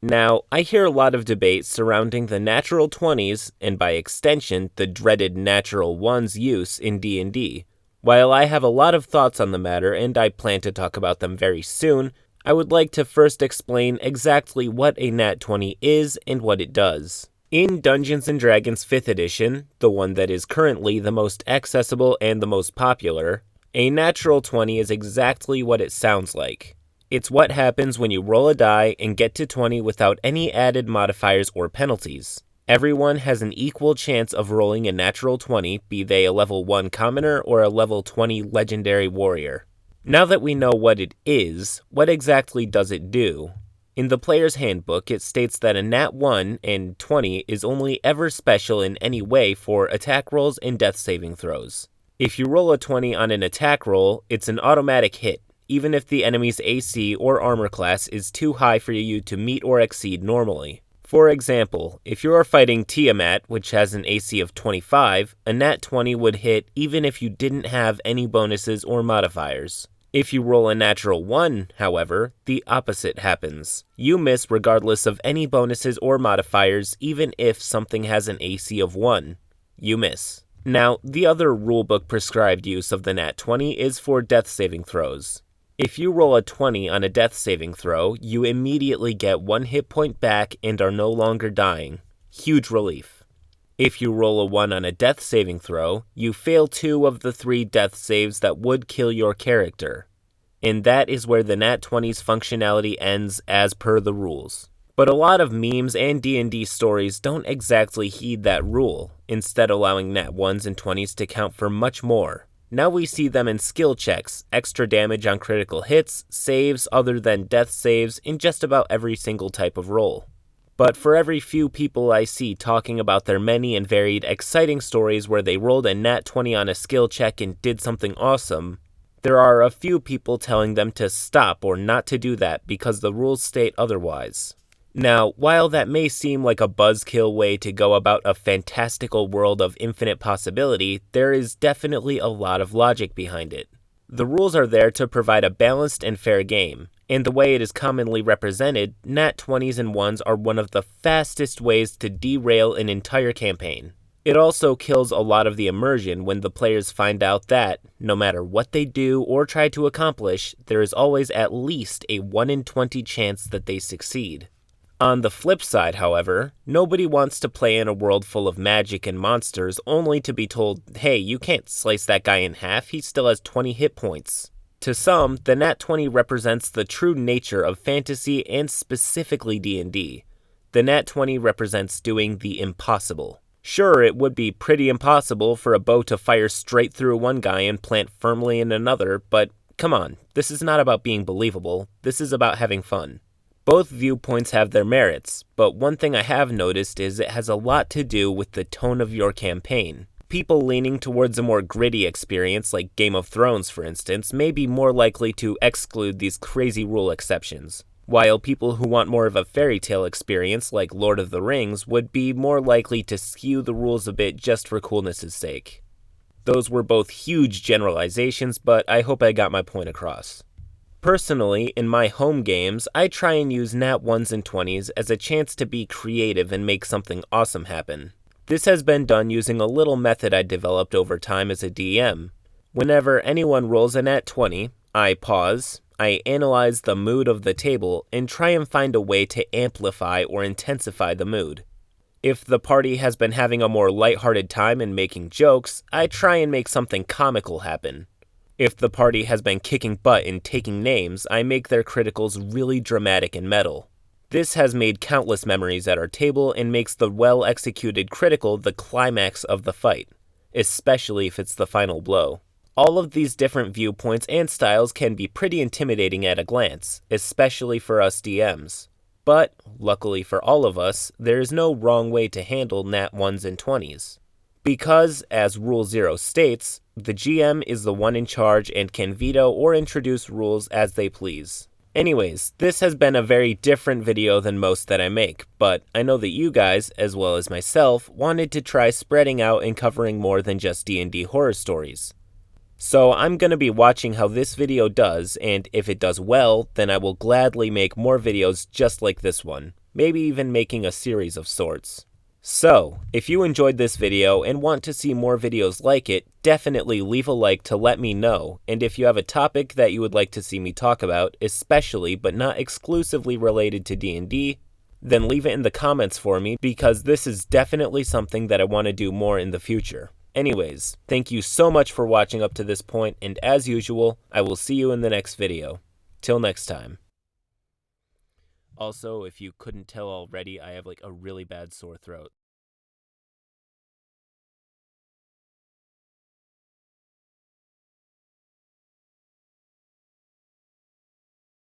Now, I hear a lot of debate surrounding the natural 20s, and by extension, the dreaded natural 1's use in D&D. While I have a lot of thoughts on the matter, and I plan to talk about them very soon, I would like to first explain exactly what a nat 20 is and what it does. In Dungeons & Dragons 5th edition, the one that is currently the most accessible and the most popular, a natural 20 is exactly what it sounds like. It's what happens when you roll a die and get to 20 without any added modifiers or penalties. Everyone has an equal chance of rolling a natural 20, be they a level 1 commoner or a level 20 legendary warrior. Now that we know what it is, what exactly does it do? In the player's handbook, it states that a nat 1 and 20 is only ever special in any way for attack rolls and death saving throws. If you roll a 20 on an attack roll, it's an automatic hit, even if the enemy's AC or armor class is too high for you to meet or exceed normally. For example, if you are fighting Tiamat, which has an AC of 25, a nat 20 would hit even if you didn't have any bonuses or modifiers. If you roll a natural 1, however, the opposite happens. You miss regardless of any bonuses or modifiers, even if something has an AC of 1. You miss. Now, the other rulebook prescribed use of the nat 20 is for death saving throws. If you roll a 20 on a death saving throw, you immediately get 1 hit point back and are no longer dying. Huge relief. If you roll a 1 on a death saving throw, you fail 2 of the 3 death saves that would kill your character. And that is where the nat 20's functionality ends as per the rules. But a lot of memes and D&D stories don't exactly heed that rule, instead allowing nat 1s and 20s to count for much more. Now we see them in skill checks, extra damage on critical hits, saves other than death saves in just about every single type of roll. But for every few people I see talking about their many and varied exciting stories where they rolled a nat 20 on a skill check and did something awesome, there are a few people telling them to stop or not to do that because the rules state otherwise. Now, while that may seem like a buzzkill way to go about a fantastical world of infinite possibility, there is definitely a lot of logic behind it. The rules are there to provide a balanced and fair game, and the way it is commonly represented, nat 20s and 1s are one of the fastest ways to derail an entire campaign. It also kills a lot of the immersion when the players find out that, no matter what they do or try to accomplish, there is always at least a 1 in 20 chance that they succeed. On the flip side, however, nobody wants to play in a world full of magic and monsters only to be told, hey, you can't slice that guy in half, he still has 20 hit points. To some, the nat 20 represents the true nature of fantasy and specifically D&D. The nat 20 represents doing the impossible. Sure, it would be pretty impossible for a bow to fire straight through one guy and plant firmly in another, but come on, this is not about being believable, this is about having fun. Both viewpoints have their merits, but one thing I have noticed is it has a lot to do with the tone of your campaign. People leaning towards a more gritty experience, like Game of Thrones for instance, may be more likely to exclude these crazy rule exceptions, while people who want more of a fairy tale experience, like Lord of the Rings, would be more likely to skew the rules a bit just for coolness' sake. Those were both huge generalizations, but I hope I got my point across. Personally, in my home games, I try and use nat 1s and 20s as a chance to be creative and make something awesome happen. This has been done using a little method I developed over time as a DM. Whenever anyone rolls a nat 20, I pause, I analyze the mood of the table, and try and find a way to amplify or intensify the mood. If the party has been having a more lighthearted time and making jokes, I try and make something comical happen. If the party has been kicking butt and taking names, I make their criticals really dramatic and metal. This has made countless memories at our table and makes the well-executed critical the climax of the fight, especially if it's the final blow. All of these different viewpoints and styles can be pretty intimidating at a glance, especially for us DMs. But, luckily for all of us, there is no wrong way to handle nat 1s and 20s. Because, as Rule 0 states, the GM is the one in charge and can veto or introduce rules as they please. Anyways, this has been a very different video than most that I make, but I know that you guys, as well as myself, wanted to try spreading out and covering more than just D&D horror stories. So I'm going to be watching how this video does, and if it does well, then I will gladly make more videos just like this one. maybe even making a series of sorts. So, if you enjoyed this video and want to see more videos like it, definitely leave a like to let me know, and if you have a topic that you would like to see me talk about, especially but not exclusively related to D&D, then leave it in the comments for me, because this is definitely something that I want to do more in the future. Anyways, thank you so much for watching up to this point, and as usual, I will see you in the next video. Till next time. Also, if you couldn't tell already, I have like a really bad sore throat.